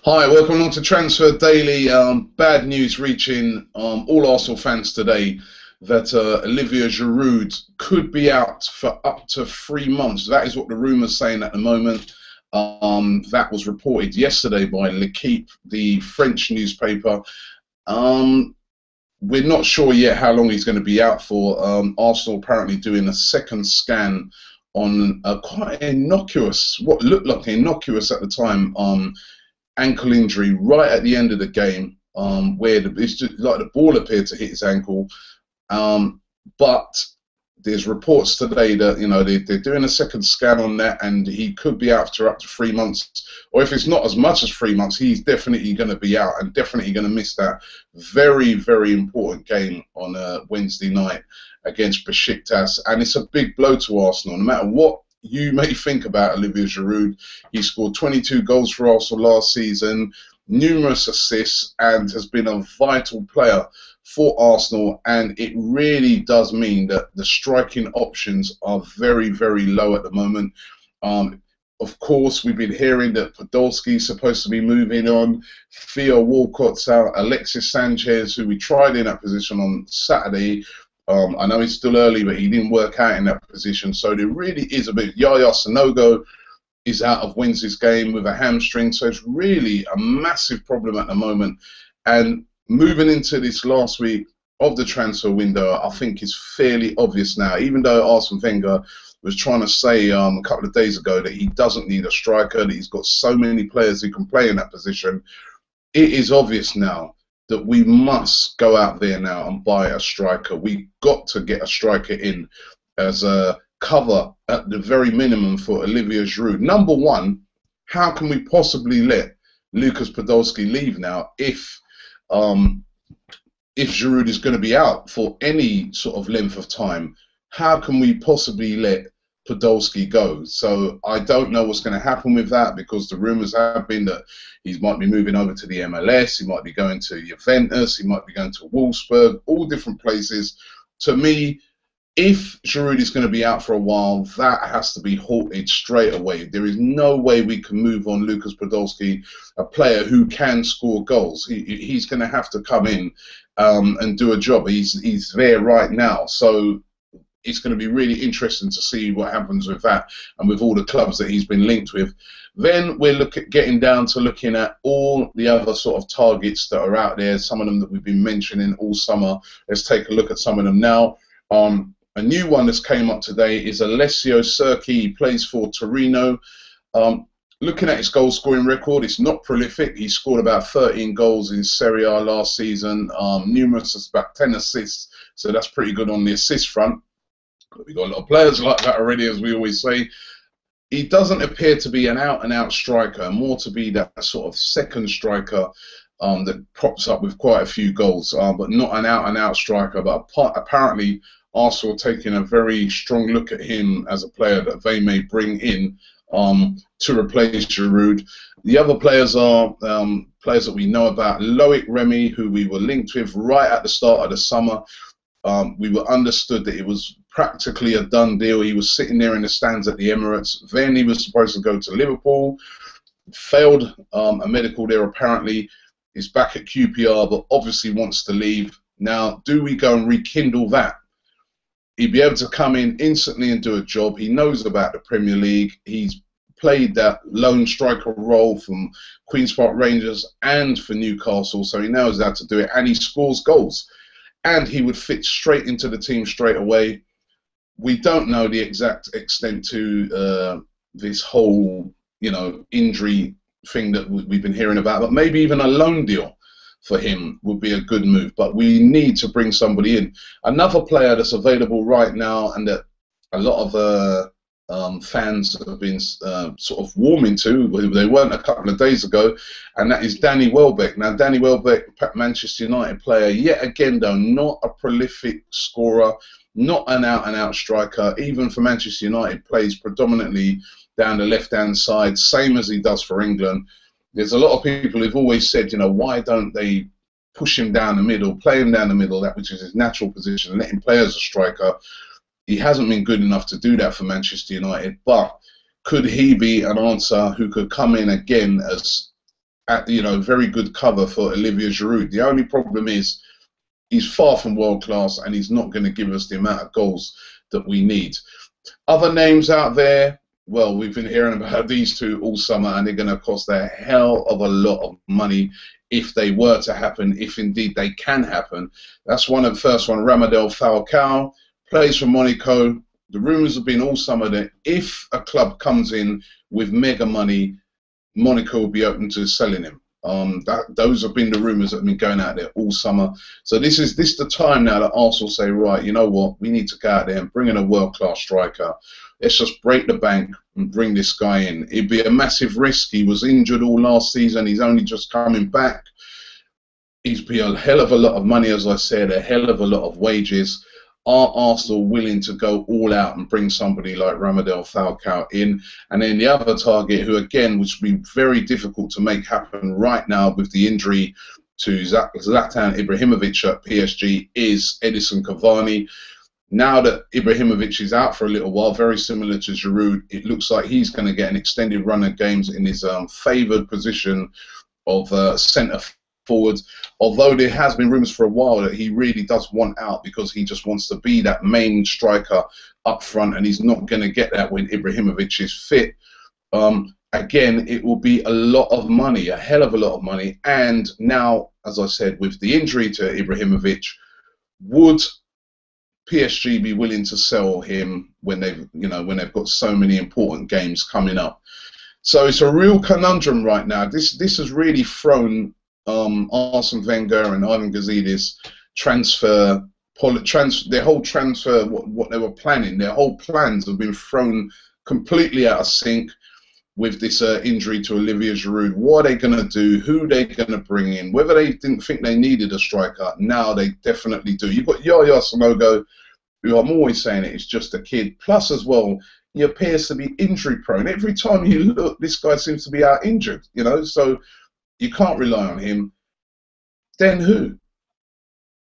Hi, welcome on to Transfer Daily. Bad news reaching all Arsenal fans today that Olivier Giroud could be out for up to 3 months. That is what the rumour's saying at the moment. That was reported yesterday by L'Equipe, the French newspaper. Um, we're not sure yet how long he's going to be out for. Arsenal apparently doing a second scan on a quite innocuous, what looked like innocuous at the time, ankle injury right at the end of the game, where it's just like the ball appeared to hit his ankle. But there's reports today that they're doing a second scan on that, and he could be out for up to 3 months. Or if it's not as much as 3 months, he's definitely going to be out and definitely going to miss that very, very important game on Wednesday night against Besiktas. And it's a big blow to Arsenal. No matter what you may think about Olivier Giroud, he scored 22 goals for Arsenal last season, numerous assists, and has been a vital player for Arsenal. And it really does mean that the striking options are very, very low at the moment. Of course, we've been hearing that Podolski is supposed to be moving on. Theo Walcott's out. Alexis Sanchez, who we tried in that position on Saturday, I know it's still early, but he didn't work out in that position. So there really is a bit. Yaya Sanogo is out of Wednesday's game with a hamstring. So it's really a massive problem at the moment. And moving into this last week of the transfer window, I think is fairly obvious now. Even though Arsene Wenger was trying to say a couple of days ago that he doesn't need a striker, that he's got so many players who can play in that position, it is obvious now that we must go out there now and buy a striker. We've got to get a striker in as a cover at the very minimum for Olivier Giroud. Number one, how can we possibly let Lucas Podolski leave now if Giroud is going to be out for any sort of length of time? How can we possibly let Podolski go? So I don't know what's going to happen with that, because the rumours have been that he might be moving over to the MLS, he might be going to Juventus, he might be going to Wolfsburg, all different places. To me, if Giroud is going to be out for a while, that has to be halted straight away. There is no way we can move on Lucas Podolski, a player who can score goals. He's going to have to come in and do a job. He's there right now. So it's going to be really interesting to see what happens with that and with all the clubs that he's been linked with. Then we're getting down to looking at all the other sort of targets that are out there, some of them that we've been mentioning all summer. Let's take a look at some of them now. A new one that's came up today is Alessio Cerchi. He plays for Torino. Looking at his goal-scoring record, it's not prolific. He scored about 13 goals in Serie A last season, numerous, about 10 assists, so that's pretty good on the assist front. We've got a lot of players like that already, as we always say. He doesn't appear to be an out-and-out striker, more to be that sort of second striker that props up with quite a few goals, but not an out-and-out striker. But apparently, Arsenal are taking a very strong look at him as a player that they may bring in to replace Giroud. The other players are players that we know about. Loic Remy, who we were linked with right at the start of the summer. We were understood that it was practically a done deal. He was sitting there in the stands at the Emirates. Then he was supposed to go to Liverpool. Failed a medical there apparently. He's back at QPR, but obviously wants to leave. Now, do we go and rekindle that? He'd be able to come in instantly and do a job. He knows about the Premier League. He's played that lone striker role from Queen's Park Rangers and for Newcastle, so he knows how to do it, and he scores goals. And he would fit straight into the team straight away. We don't know the exact extent to this whole, injury thing that we've been hearing about, but maybe even a loan deal for him would be a good move. But we need to bring somebody in. Another player that's available right now and that a lot of fans have been sort of warming to, they weren't a couple of days ago, and that is Danny Welbeck. Now, Danny Welbeck, Manchester United player, yet again though, not a prolific scorer, not an out-and-out striker. Even for Manchester United, plays predominantly down the left-hand side, same as he does for England. There's a lot of people who've always said, why don't they push him down the middle, play him down the middle, that which is his natural position, and let him play as a striker. He hasn't been good enough to do that for Manchester United, but could he be an answer who could come in again as at, you know, very good cover for Olivier Giroud. The only problem is he's far from world class, and he's not going to give us the amount of goals that we need. Other names out there, well, we've been hearing about these two all summer, and they're going to cost a hell of a lot of money if they were to happen, if indeed they can happen. That's one of the first one, Radamel Falcao, plays for Monaco. The rumours have been all summer that if a club comes in with mega money, Monaco will be open to selling him. Those have been the rumours that have been going out there all summer. So this is the time now that Arsenal say, right, you know what, we need to go out there and bring in a world-class striker. Let's just break the bank and bring this guy in. It'd be a massive risk. He was injured all last season. He's only just coming back. He's be a hell of a lot of money, as I said, a hell of a lot of wages. Are Arsenal willing to go all out and bring somebody like Radamel Falcao in? And then the other target, who again would be very difficult to make happen right now with the injury to Zlatan Ibrahimovic at PSG, is Edinson Cavani. Now that Ibrahimovic is out for a little while, very similar to Giroud, it looks like he's going to get an extended run of games in his favoured position of centre forward, although there has been rumours for a while that he really does want out because he just wants to be that main striker up front, and he's not going to get that when Ibrahimovic is fit. Again, it will be a lot of money, a hell of a lot of money, and now, as I said, with the injury to Ibrahimovic, would PSG be willing to sell him when they've got so many important games coming up? So it's a real conundrum right now. This has really thrown Arsene Wenger and Ivan Gazidis their whole transfer, what they were planning, their whole plans have been thrown completely out of sync with this injury to Olivier Giroud. What are they going to do? Who are they going to bring in? Whether they didn't think they needed a striker, now they definitely do. You've got Yaya Sanogo, who I'm always saying it's just a kid. Plus, as well, he appears to be injury prone. Every time you look, this guy seems to be out injured, you know, so you can't rely on him. Then who?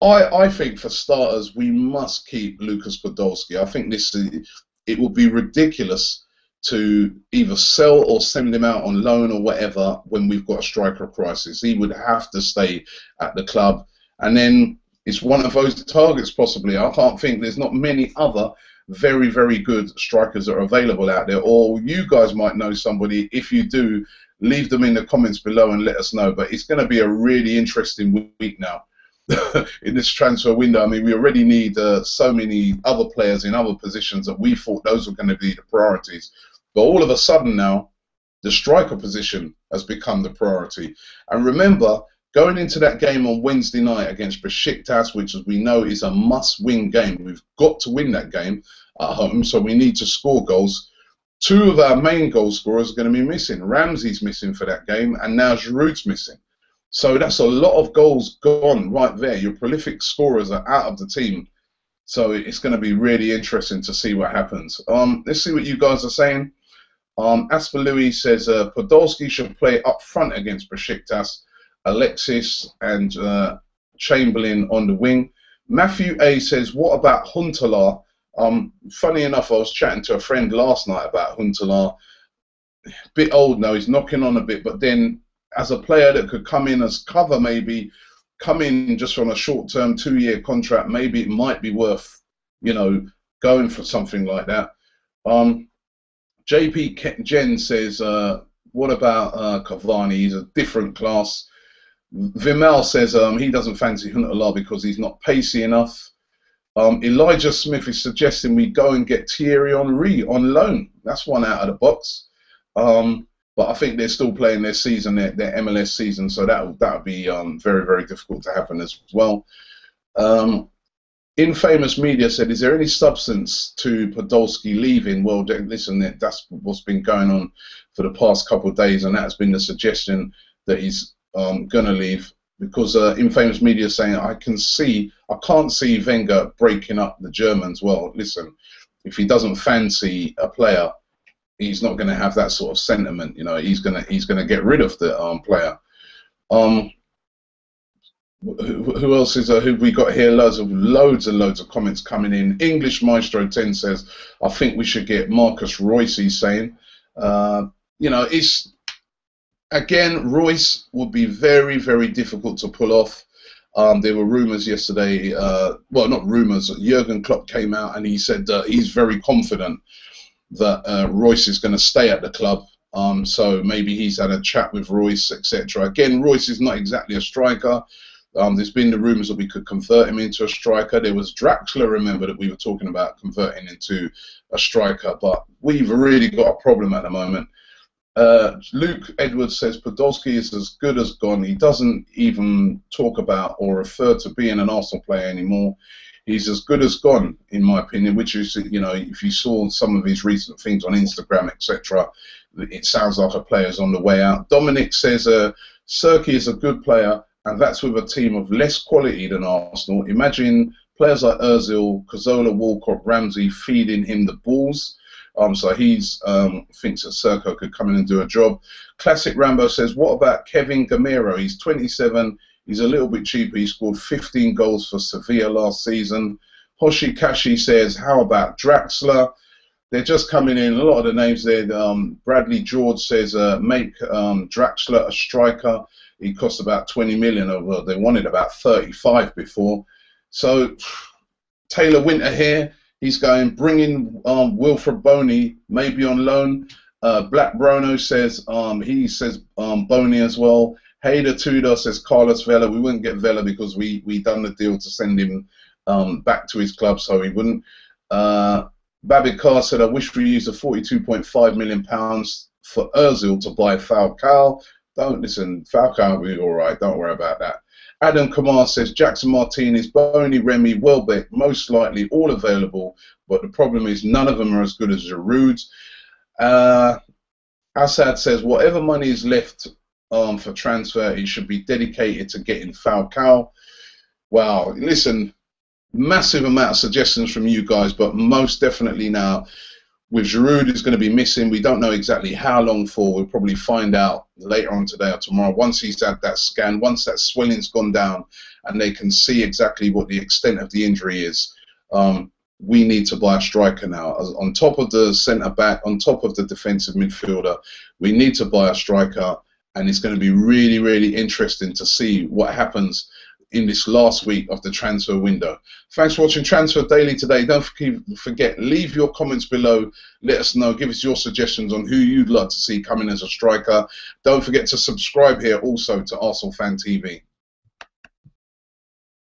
I think for starters, we must keep Lucas Podolski. I think it would be ridiculous to either sell or send him out on loan or whatever when we've got a striker crisis. He would have to stay at the club. And then it's one of those targets possibly. I can't think there's not many other very, very good strikers that are available out there. Or you guys might know somebody. If you do, leave them in the comments below and let us know. But it's going to be a really interesting week now in this transfer window. I mean, we already need so many other players in other positions that we thought those were going to be the priorities. But all of a sudden now, the striker position has become the priority. And remember, going into that game on Wednesday night against Besiktas, which as we know is a must-win game, we've got to win that game at home, so we need to score goals. Two of our main goal scorers are going to be missing. Ramsey's missing for that game, and now Giroud's missing. So that's a lot of goals gone right there. Your prolific scorers are out of the team. So it's going to be really interesting to see what happens. Let's see what you guys are saying. Asper Louis says Podolski should play up front against Besiktas, Alexis and Chamberlain on the wing. Matthew A says, what about Huntelaar? Funny enough, I was chatting to a friend last night about Huntelaar. Bit old now, he's knocking on a bit, but then as a player that could come in as cover, maybe come in just on a short-term 2-year contract, maybe it might be worth, you know, going for something like that. JP Jen says, what about Cavani? He's a different class. Vimal says he doesn't fancy Huntelaar because he's not pacey enough. Elijah Smith is suggesting we go and get Thierry Henry on loan. That's one out of the box. But I think they're still playing their season, their MLS season, so that would be very, very difficult to happen as well. Infamous Media said, is there any substance to Podolski leaving? Well, listen, that's what's been going on for the past couple of days, and that's been the suggestion that he's going to leave, because Infamous Media is saying, I can't see Wenger breaking up the Germans. Well, listen, if he doesn't fancy a player, he's not going to have that sort of sentiment. You know, he's going to get rid of the player. Who else is who we got here? Loads and loads of comments coming in. English Maestro 10 says, I think we should get Marcus Royce saying, you know, Again, Royce would be very, very difficult to pull off. There were rumours yesterday, well, not rumours, Jurgen Klopp came out and he said that he's very confident that Royce is going to stay at the club. So maybe he's had a chat with Royce, etc. Again, Royce is not exactly a striker. There's been the rumours that we could convert him into a striker. There was Draxler, remember, that we were talking about converting into a striker. But we've really got a problem at the moment. Luke Edwards says Podolski is as good as gone. He doesn't even talk about or refer to being an Arsenal player anymore. He's as good as gone, in my opinion, which is, you know, if you saw some of his recent things on Instagram, etc., it sounds like a player's on the way out. Dominic says Serki is a good player, and that's with a team of less quality than Arsenal. Imagine players like Ozil, Cazorla, Walcott, Ramsey feeding him the balls. So he's thinks that Serko could come in and do a job. Classic Rambo says, what about Kevin Gamero? He's 27. He's a little bit cheaper. He scored 15 goals for Sevilla last season. Hoshi Kashi says, how about Draxler? They're just coming in. A lot of the names there. Bradley George says, make Draxler a striker. He cost about 20 million. Well, they wanted about 35 before. So Taylor Winter here. He's going, bringing Wilfred Boney, maybe on loan. Black Brono says, he says Boney as well. Hader Tudor says Carlos Vela. We wouldn't get Vela because we done the deal to send him back to his club, so he wouldn't. Babbitt Carr said, I wish we used the £42.5 million for Ozil to buy Falcao. Don't listen, Falcao will be all right. Don't worry about that. Adam Kamar says, Jackson Martinez, Boney, Remy, Welbeck, most likely all available, but the problem is none of them are as good as Giroud. Assad says, whatever money is left for transfer, it should be dedicated to getting Falcao. Wow, listen, massive amount of suggestions from you guys, but most definitely now, with Giroud is going to be missing. We don't know exactly how long for. We'll probably find out later on today or tomorrow. Once he's had that scan, once that swelling's gone down and they can see exactly what the extent of the injury is, we need to buy a striker now. On top of the centre-back, on top of the defensive midfielder, we need to buy a striker, and it's going to be really, really interesting to see what happens in this last week of the transfer window. Thanks for watching Transfer Daily today. Don't forget, leave your comments below. Let us know. Give us your suggestions on who you'd like to see coming as a striker. Don't forget to subscribe here also to Arsenal Fan TV.